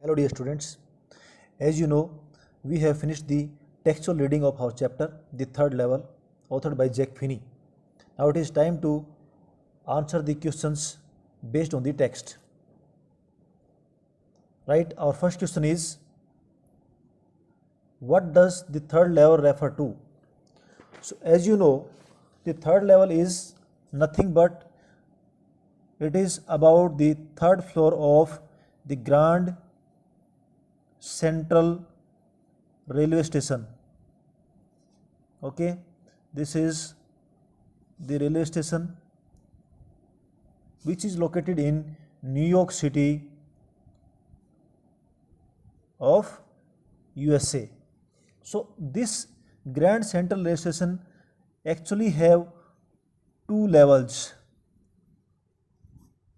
Hello dear students, as you know, we have finished the textual reading of our chapter, the third level, authored by Jack Finney. Now it is time to answer the questions based on the text. Right, our first question is, what does the third level refer to? So as you know, the third level is nothing but it is about the third floor of the Grand Central Railway Station. Okay, this is the railway station which is located in New York City of USA. So this Grand Central Railway Station actually have two levels,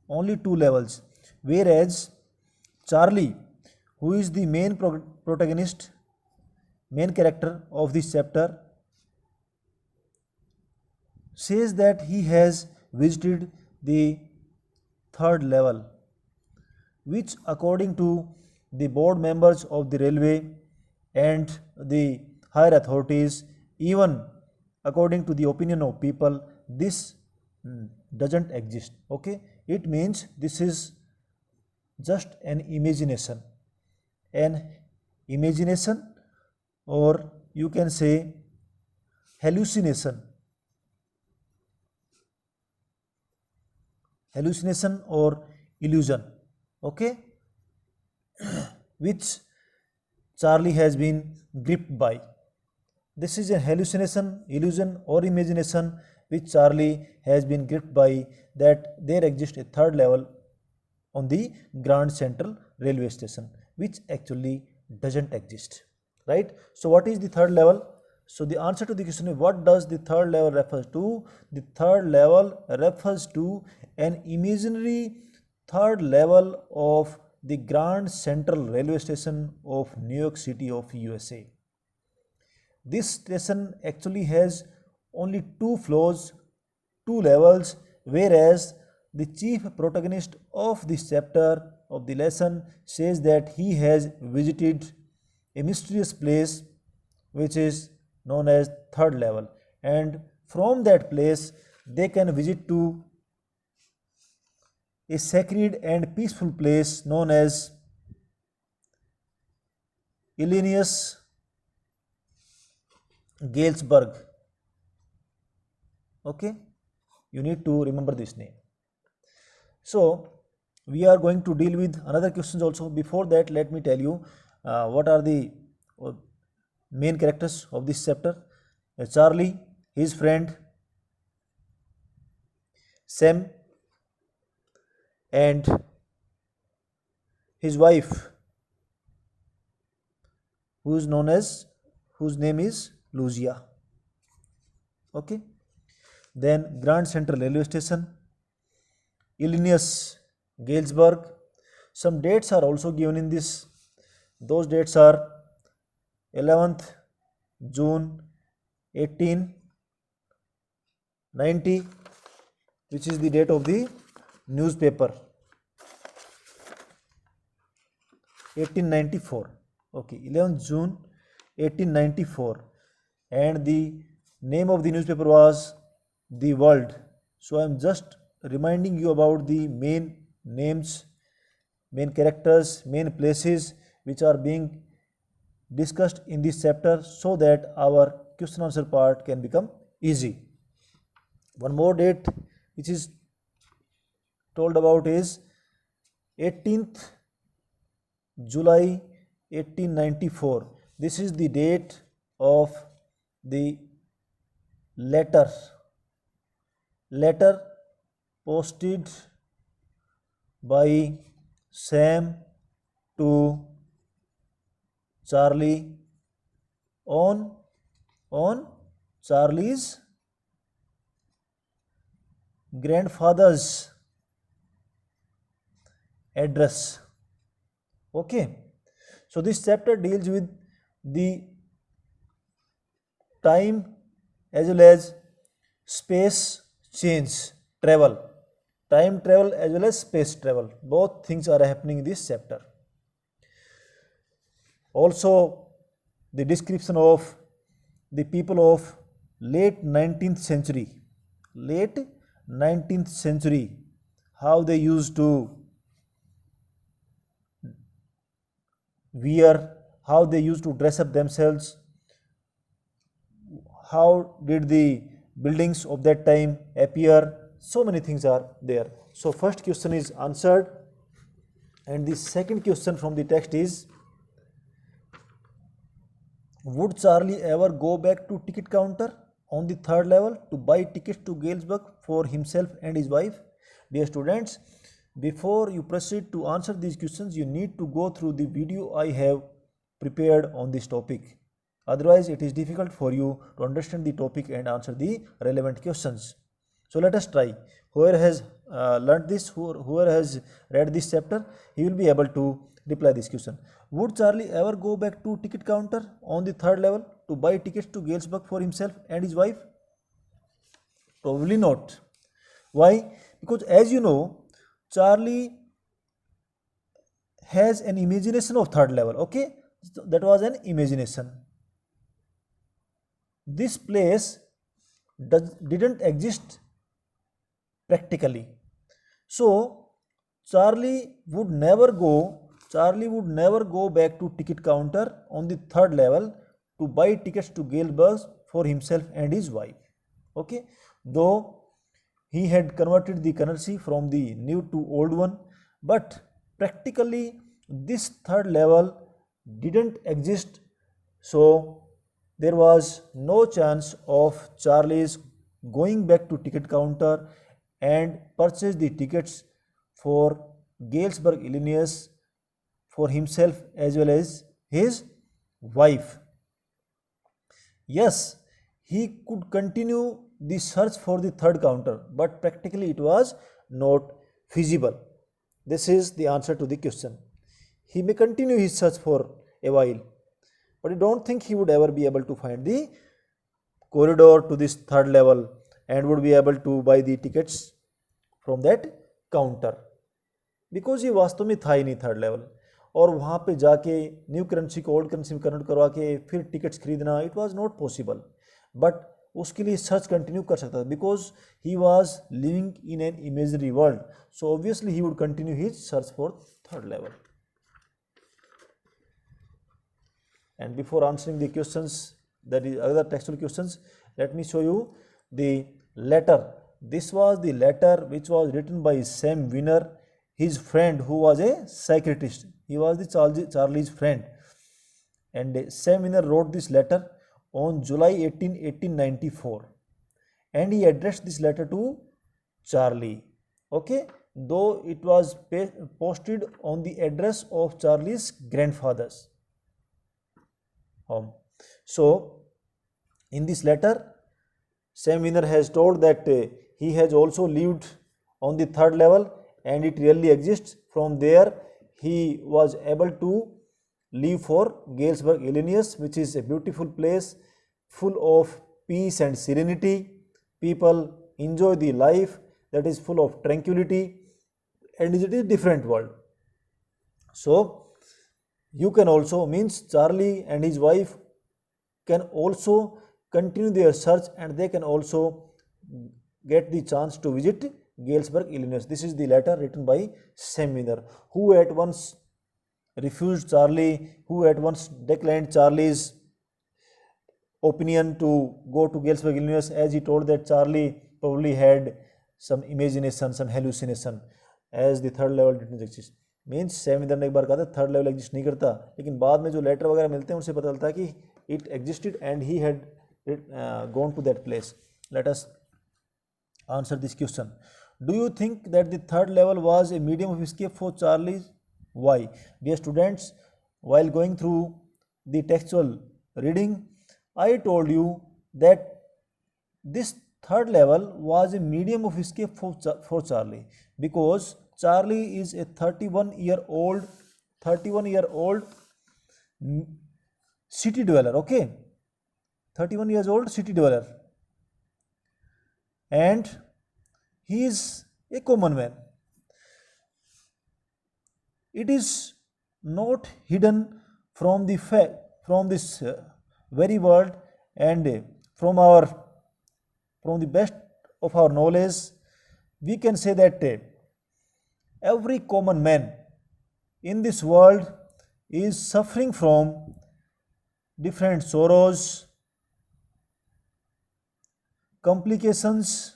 only two levels, whereas Charlie, who is the main protagonist, main character of this chapter, says that he has visited the third level, which according to the board members of the railway and the higher authorities, even according to the opinion of people, this doesn't exist. Okay, it means this is just an imagination, or you can say hallucination or illusion, okay, which Charlie has been gripped by. This is a hallucination, illusion or imagination which Charlie has been gripped by, that there exists a third level on the Grand Central Railway Station, which actually doesn't exist. Right? So what is the third level? So the answer to the question is, what does the third level refers to? The third level refers to an imaginary third level of the Grand Central Railway Station of New York City of USA. This station actually has only two floors, two levels, whereas the chief protagonist of this chapter of the lesson says that he has visited a mysterious place which is known as third level, and from that place they can visit to a sacred and peaceful place known as Illinois Galesburg. Okay, you need to remember this name. So we are going to deal with another questions also. Before that, let me tell you what are the main characters of this chapter. Charlie, his friend Sam, and his wife, whose name is Lucia. Okay, then Grand Central Railway Station, Illinois Galesburg. Some dates are also given in this. Those dates are 11th June 1890, which is the date of the newspaper, 1894. Okay, 11th June 1894, and the name of the newspaper was The World. So I am just reminding you about the main names, main characters, main places which are being discussed in this chapter, so that our question answer part can become easy. One more date which is told about is 18th July 1894. This is the date of the letter posted by Sam to Charlie on Charlie's grandfather's address. Okay, so this chapter deals with the time as well as space change, time travel as well as space travel. Both things are happening in this chapter. Also the description of the people of late 19th century, late 19th century, how they used to wear, how they used to dress up themselves, how did the buildings of that time appear. So many things are there. So first question is answered, and the second question from the text is, would Charlie ever go back to ticket counter on the third level to buy tickets to Galesburg for himself and his wife? Dear students, before you proceed to answer these questions, you need to go through the video I have prepared on this topic. Otherwise, it is difficult for you to understand the topic and answer the relevant questions. So let us try. Whoever has learnt this, whoever has read this chapter, he will be able to reply this question. Would Charlie ever go back to ticket counter on the third level to buy tickets to Galesburg for himself and his wife? Probably not. Why? Because as you know, Charlie has an imagination of third level. Okay, so that was an imagination. This place didn't exist practically. So Charlie would never go back to ticket counter on the third level to buy tickets to Galesburg for himself and his wife. Okay, though he had converted the currency from the new to old one, but practically this third level didn't exist. So there was no chance of Charlie's going back to ticket counter and purchase the tickets for Galesburg, Illinois for himself as well as his wife. Yes, he could continue the search for the third counter, but practically it was not feasible. This is the answer to the question. He may continue his search for a while, but I don't think he would ever be able to find the corridor to this third level and would be able to buy the tickets from that counter, because ये वास्तव में था ही नहीं third level, और वहाँ पे जाके new currency को ओल्ड करेंसी में कन्वर्ट करवा के फिर टिकट्स खरीदना, it was not possible. But उसके लिए सर्च कंटिन्यू कर सकता था, because he was living in an imaginary world. So obviously he would continue his search for third level. And before answering the questions, that is other textual questions, let me show you the letter. This was the letter which was written by Sam Winner, his friend who was a psychiatrist. He was the Charlie's friend, and Sam Winner wrote this letter on July 18, 1894, and he addressed this letter to Charlie. Okay, though it was posted on the address of Charlie's grandfather's home. So in this letter, Sam Winner has told that he has also lived on the third level and it really exists. From there he was able to leave for Galesburg, Illinois, which is a beautiful place full of peace and serenity. People enjoy the life that is full of tranquility, and it is a different world. So you can also, means Charlie and his wife can also continue their search, and they can also get the chance to visit Galesburg, Illinois. This is the letter written by Sam Winner, who at once refused Charlie, who at once declined Charlie's opinion to go to Galesburg, Illinois, as he told that Charlie probably had some imagination, some hallucination, as the third level didn't exist. Means Sam winner ने एक बार कहा था third level exist नहीं करता, लेकिन बाद में जो लेटर वगैरह मिलते हैं उनसे पता चलता है कि it existed and he had gone to that place. Let us answer this question. Do you think that the third level was a medium of escape for Charlie? Why? Dear students, while going through the textual reading, I told you that this third level was a medium of escape for Charlie, because Charlie is a 31-year-old city dweller. Okay, 31 years old city dweller, and he is a common man. It is not hidden from the from this very world, and from the best of our knowledge, we can say that every common man in this world is suffering from different sorrows, complications,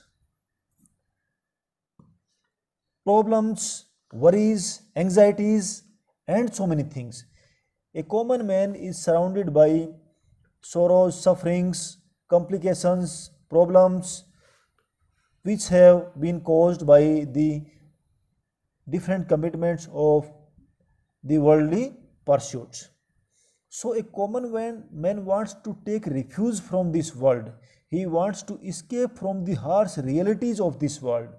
problems, worries, anxieties, and so many things. A common man is surrounded by sorrows, sufferings, complications, problems which have been caused by the different commitments of the worldly pursuits. So, a common man wants to take refuge from this world. He wants to escape from the harsh realities of this world.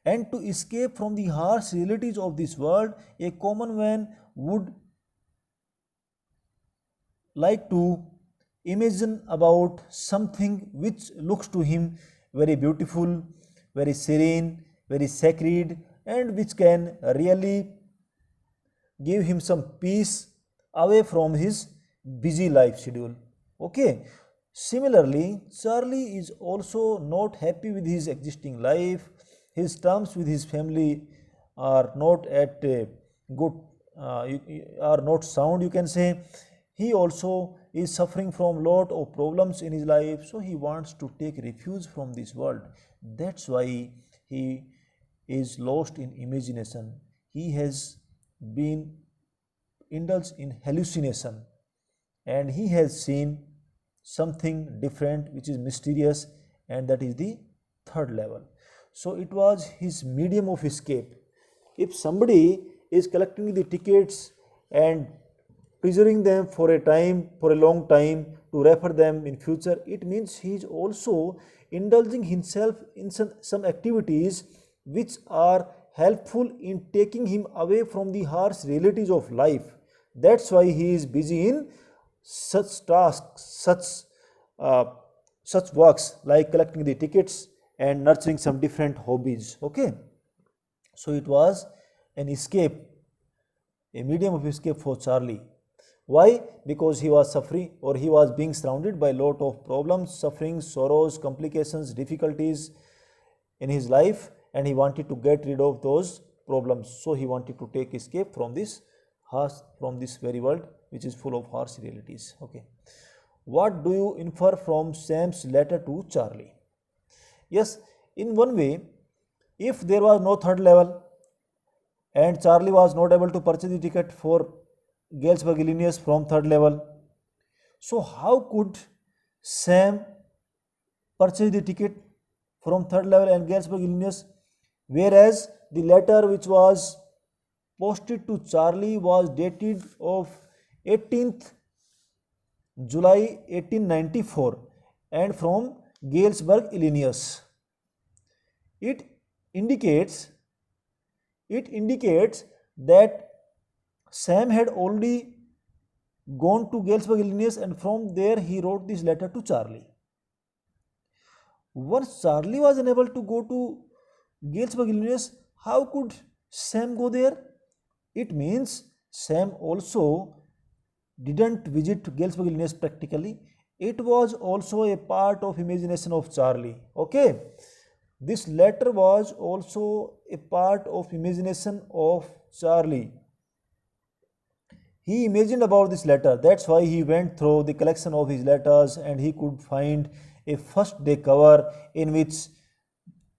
And to escape from the harsh realities of this world, a common man would like to imagine about something which looks to him very beautiful, very serene, very sacred, and which can really give him some peace away from his busy life schedule. Okay. Similarly, Charlie is also not happy with his existing life. His terms with his family are not at a good, are not sound, you can say. He also is suffering from lot of problems in his life, so he wants to take refuge from this world. That's why he is lost in imagination. He has been indulged in hallucination, and he has seen something different which is mysterious, and that is the third level. So it was his medium of escape. If somebody is collecting the tickets and preserving them for a time, for a long time, to refer them in future, it means he is also indulging himself in some activities which are helpful in taking him away from the harsh realities of life. That's why he is busy in such tasks, such works like collecting the tickets and nurturing some different hobbies. Okay, so it was an escape, a medium of escape for Charlie. Why? Because he was suffering, or he was being surrounded by a lot of problems, sufferings, sorrows, complications, difficulties in his life, and he wanted to get rid of those problems. So he wanted to take escape from this very world which is full of harsh realities. Okay, what do you infer from Sam's letter to Charlie? Yes, in one way, if there was no third level and Charlie was not able to purchase the ticket for Galesburg, Illinois from third level, so how could Sam purchase the ticket from third level and Galesburg, Illinois, whereas the letter which was posted to Charlie was dated of 18th July 1894 and from Galesburg, Illinois. It indicates that Sam had already gone to Galesburg, Illinois, and from there he wrote this letter to Charlie. Once Charlie was unable to go to Galesburg, Illinois, how could Sam go there? It means Sam also didn't visit Galesburg, Illinois practically. It was also a part of imagination of Charlie. Okay, this letter was also a part of imagination of Charlie. He imagined about this letter. That's why he went through the collection of his letters and he could find a first day cover in which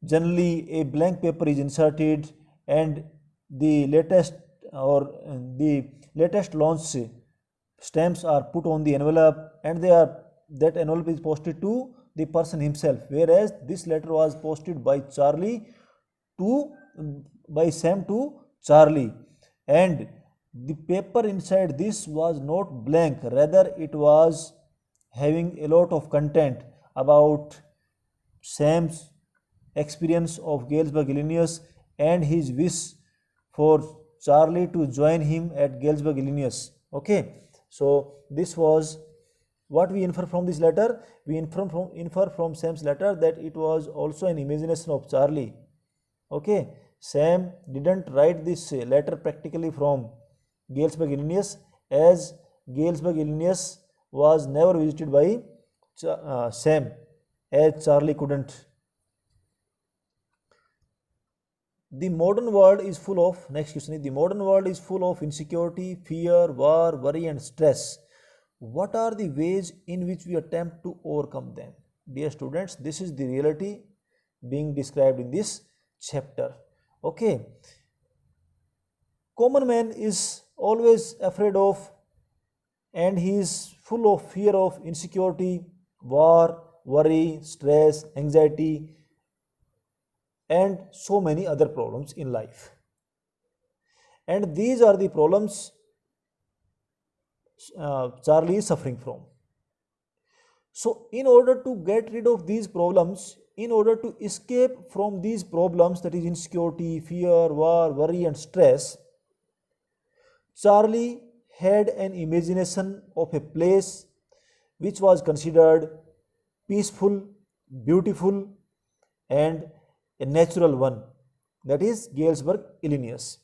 generally a blank paper is inserted and the latest launch stamps are put on the envelope, and that envelope is posted to the person himself, whereas this letter was posted by Sam to Charlie, and the paper inside this was not blank, rather it was having a lot of content about Sam's experience of Galesburg, Illinois, and his wish for Charlie to join him at Galesburg, Illinois. Okay, so this was what we infer from this letter. We infer from Sam's letter that it was also an imagination of Charlie. Okay, Sam didn't write this letter practically from Galesburg-Illinois, as Galesburg-Illinois was never visited by Sam, as Charlie couldn't. The modern world is full of, next question is, the modern world is full of insecurity, fear, war, worry and stress. What are the ways in which we attempt to overcome them? Dear students, this is the reality being described in this chapter. Okay. Common man is always afraid of, and he is full of fear of insecurity, war, worry, stress, anxiety and so many other problems in life. And these are the problems Charlie is suffering from. So, in order to get rid of these problems, in order to escape from these problems, that is insecurity, fear, war, worry and stress, Charlie had an imagination of a place which was considered peaceful, beautiful and a natural one, that is Galesburg, Illinois.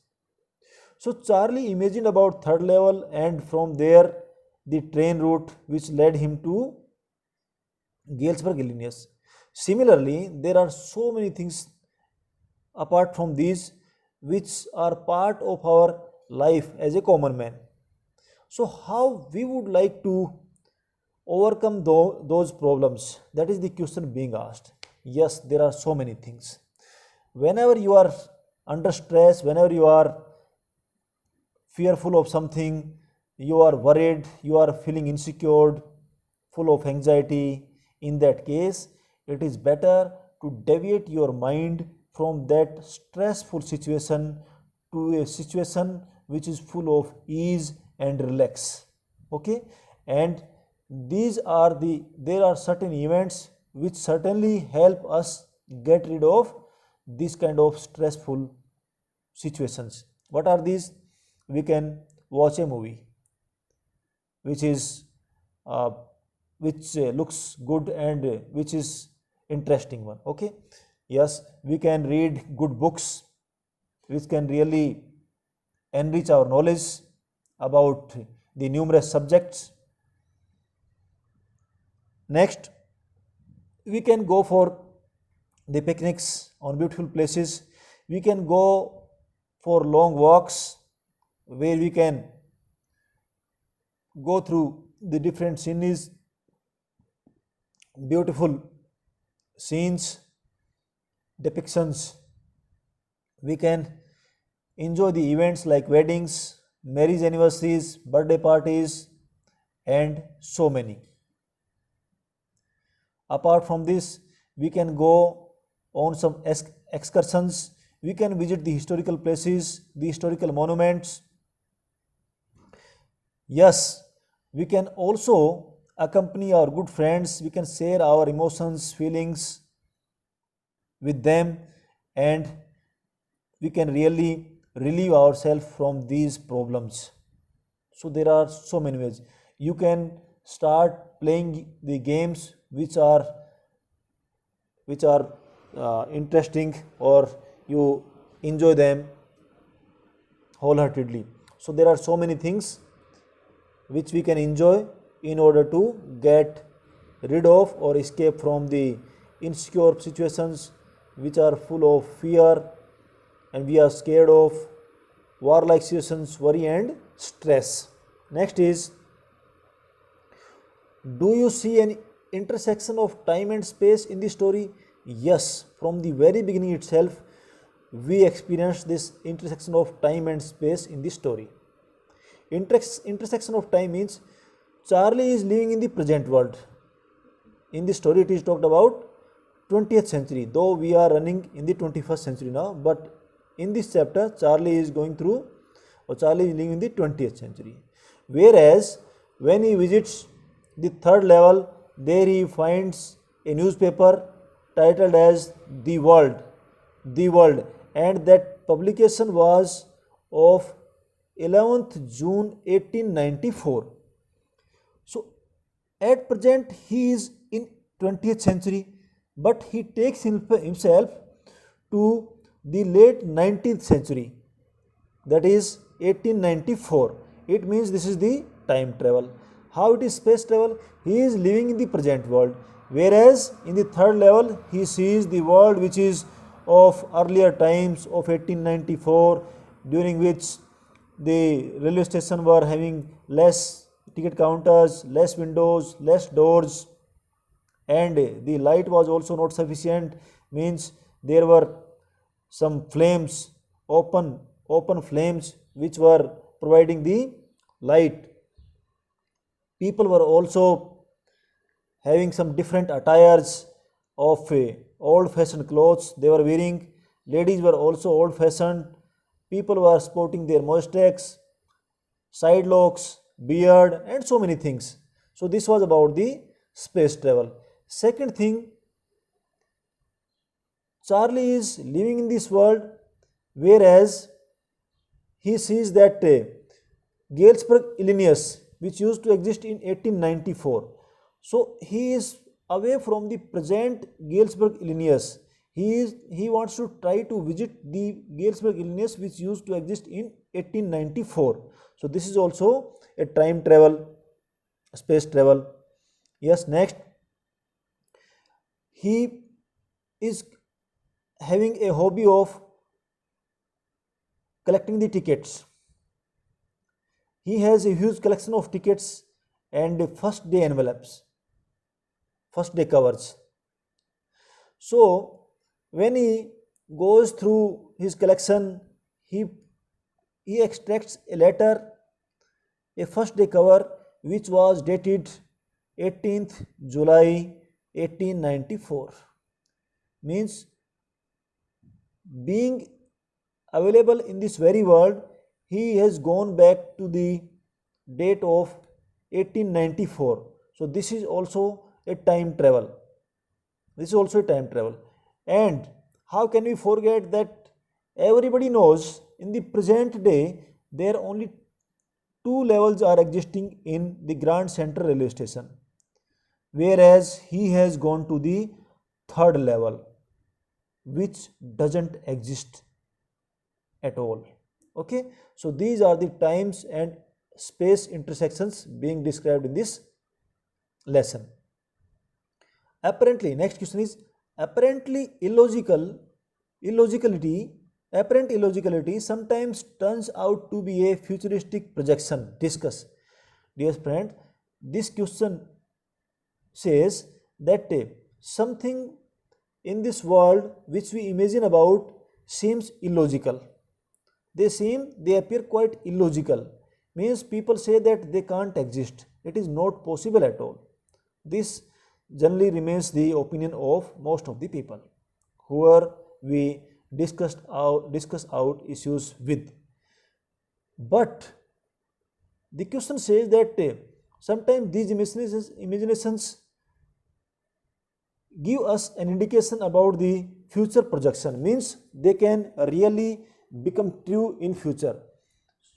So Charlie imagined about third level, and from there the train route which led him to Galesburg, Illinois. Similarly, there are so many things apart from these which are part of our life as a common man. So how we would like to overcome those problems? That is the question being asked. Yes, there are so many things. Whenever you are under stress, whenever you are fearful of something, you are worried, you are feeling insecure, full of anxiety, in that case, it is better to deviate your mind from that stressful situation to a situation which is full of ease and relax. Okay, and there are certain events which certainly help us get rid of this kind of stressful situations. What are these? We can watch a movie which is which looks good and which is interesting one. Okay, yes, we can read good books which can really enrich our knowledge about the numerous subjects. Next, we can go for the picnics on beautiful places. We can go for long walks where we can go through the different sceneries, beautiful scenes, depictions. We can enjoy the events like weddings, marriage anniversaries, birthday parties and so many. Apart from this, we can go on some excursions. We can visit the historical places, the historical monuments. Yes, we can also accompany our good friends. We can share our emotions, feelings with them, and we can really relieve ourselves from these problems. So there are so many ways. You can start playing the games which are interesting, or you enjoy them wholeheartedly. So there are so many things which we can enjoy in order to get rid of or escape from the insecure situations which are full of fear and we are scared of, warlike situations, worry and stress. Next is, do you see an intersection of time and space in the story? Yes, from the very beginning itself we experience this intersection of time and space in the story. Intersection of time means Charlie is living in the present world. In the story it is talked about 20th century, though we are running in the 21st century now, but in this chapter Charlie is living in the 20th century. Whereas when he visits the third level, there he finds a newspaper titled as The World, and that publication was of 11th June 1894. So at present he is in 20th century, but he takes himself to the late 19th century, that is 1894. It means this is the time travel. How it is space travel? He is living in the present world, whereas in the third level he sees the world which is of earlier times of 1894, during which the railway station were having less ticket counters, less windows, less doors, and the light was also not sufficient, means there were some flames, open flames which were providing the light. People were also having some different attires of old fashioned clothes they were wearing. Ladies were also old fashioned. People were sporting their mustaches, side locks, beard, and so many things. So this was about the space travel. Second thing, Charlie is living in this world, whereas he sees that Galesburg, Illinois, which used to exist in 1894. So he is away from the present Galesburg, Illinois. He wants to try to visit the Galesburg, Illinois, which used to exist in 1894. So this is also a time travel, space travel. Yes, next, he is having a hobby of collecting the tickets. He has a huge collection of tickets and first day envelopes, first day covers. So when he goes through his collection, he extracts a letter, a first day cover which was dated 18th July 1894. Means being available in this very world, he has gone back to the date of 1894. So this is also a time travel. This is also a time travel. And how can we forget that everybody knows in the present day there are only two levels are existing in the Grand Central Railway Station, whereas he has gone to the third level, which doesn't exist at all. Okay, so these are the times and space intersections being described in this lesson. Apparently, next question is apparent illogicality sometimes turns out to be a futuristic projection. Discuss. Dear friend, this question says that something in this world which we imagine about seems illogical. They appear quite illogical. Means people say that they can't exist. It is not possible at all. This generally remains the opinion of most of the people who are we discuss out issues with. But the question says that sometimes these imaginations give us an indication about the future projection, means they can really become true in future.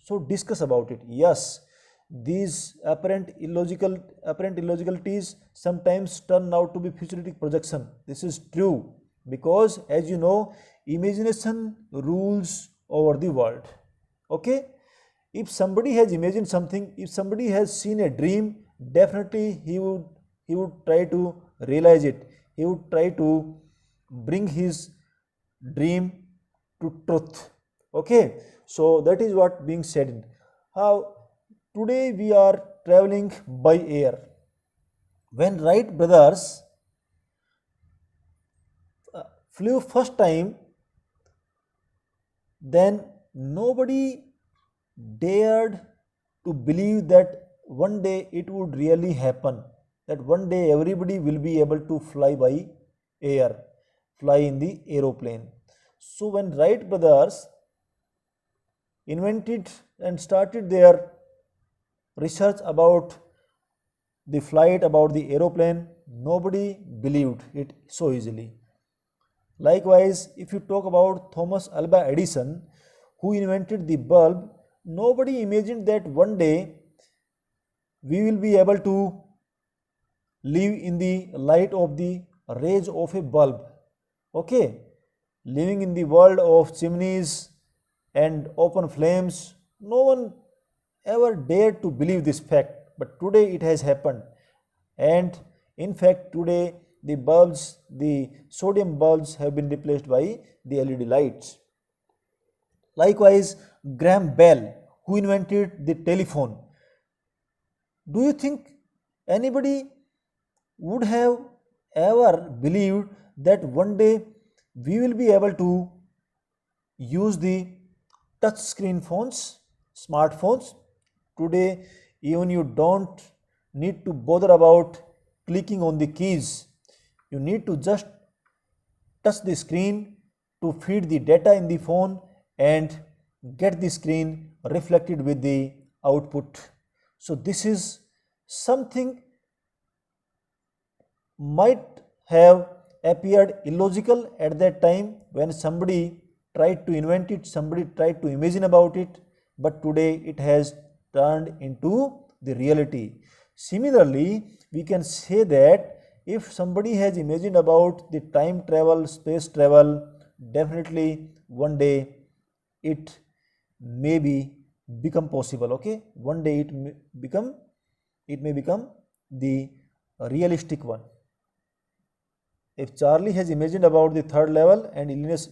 So discuss about it. Yes, these apparent illogicalities sometimes turn out to be futuristic projection. This is true because, as you know, imagination rules over the world. Okay, if somebody has imagined something, if somebody has seen a dream, definitely he would try to realize it. He would try to bring his dream to truth. Okay, so that is what being said. How today we are traveling by air. When Wright brothers flew first time, then nobody dared to believe that one day it would really happen, that one day everybody will be able to fly by air, fly in the aeroplane. So when Wright brothers invented and started their research about the flight, about the aeroplane, nobody believed it so easily. Likewise, if you talk about Thomas Alva Edison, who invented the bulb, nobody imagined that one day we will be able to live in the light of the rays of a bulb. Okay, living in the world of chimneys and open flames, No one ever dared to believe this fact, but today it has happened. And in fact, today the bulbs, the sodium bulbs have been replaced by the LED lights. Likewise, Graham Bell, who invented the telephone, do you think anybody would have ever believed that one day we will be able to use the touch screen phones, smartphones? Today, even you don't need to bother about clicking on the keys. You need to just touch the screen to feed the data in the phone and get the screen reflected with the output. So this is something might have appeared illogical at that time when somebody tried to invent it, somebody tried to imagine about it, but today it has turned into the reality. Similarly, we can say that if somebody has imagined about the time travel, space travel, definitely one day it may be become possible. Okay, one day it may become the realistic one. If Charlie has imagined about the third level and Linus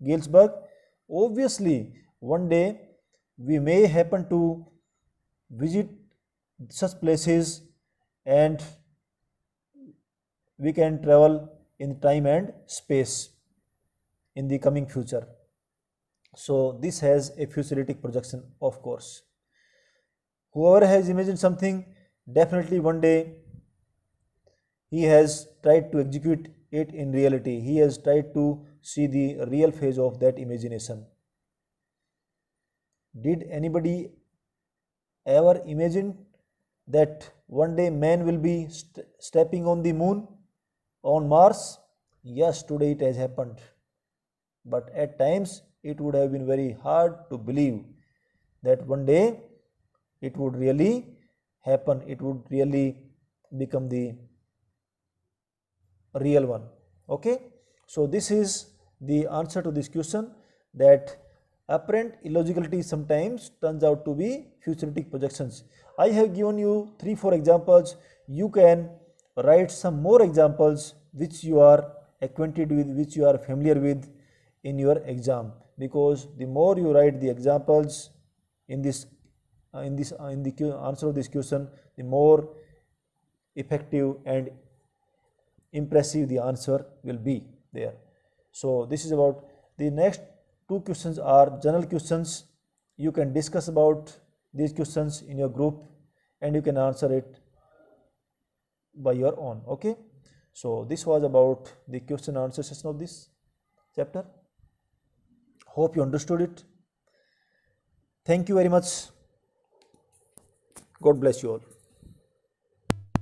Galesburg, obviously one day we may happen to visit such places and we can travel in time and space in the coming future. So this has a futuristic projection, of course. Whoever has imagined something, definitely one day he has tried to execute it in reality. He has tried to see the real phase of that imagination. Did anybody ever imagine that one day man will be stepping on the moon, on Mars? Yes, today it has happened. But at times it would have been very hard to believe that one day it would really happen, it would really become the real one. Okay, so this is the answer to this question, that apparent illogicality sometimes turns out to be futuristic projections. I have given you 3-4 examples. You can write some more examples which you are acquainted with, which you are familiar with in your exam, because the more you write the examples in the answer of this question, the more effective and impressive the answer will be there. So this is about the next two questions are general questions. You can discuss about these questions in your group and you can answer it by your own. Okay, so this was about the question and answer session of this chapter. Hope you understood it. Thank you very much. God bless you all.